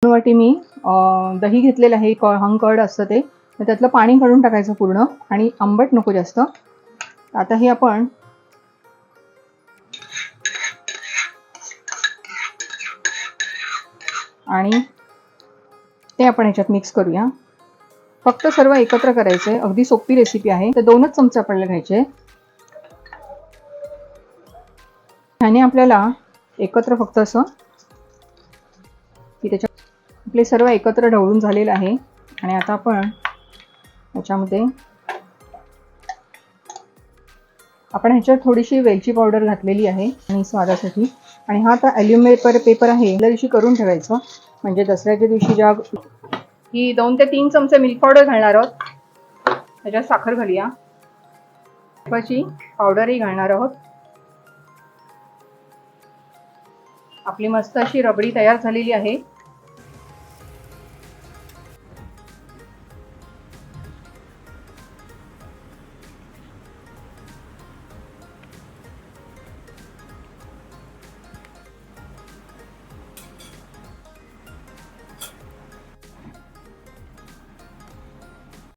2 वाटी मी दही घेतलेलं आहे, हंकर्ड असतं ते. तर त्यातलं पाणी काढून टाकायचं पूर्ण आणि आंबट नको जास्त. आता हे आपण आणि ते आपण ह्याच्यात मिक्स करूया. फक्त सर्व एकत्र करायचे, अगदी सोपी रेसिपी आहे. तर 2च चमचे आपल्याला घ्यायचे. ह्याने आपल्याला एकत्र फक्त असं की त्याच्या आपले सर्व एकत्र ढवळून झालेलं आहे. आणि आता आपण ह्याच्यामध्ये ह्याच्यात थोडीशी वेलची पावडर घातलेली आहे आणि स्वादासाठी. आणि हा आता ॲल्युमिनियम पेपर आहे, त्या दिवशी करून ठेवायचं, म्हणजे दसऱ्याच्या दिवशी ज्या ही 2 ते 3 चमचे मिल्क पावडर घालणार आहोत. त्याच्यात साखर घालूया, बर्फाची पावडरही घालणार आहोत. आपली मस्त अशी रबडी तयार झालेली आहे.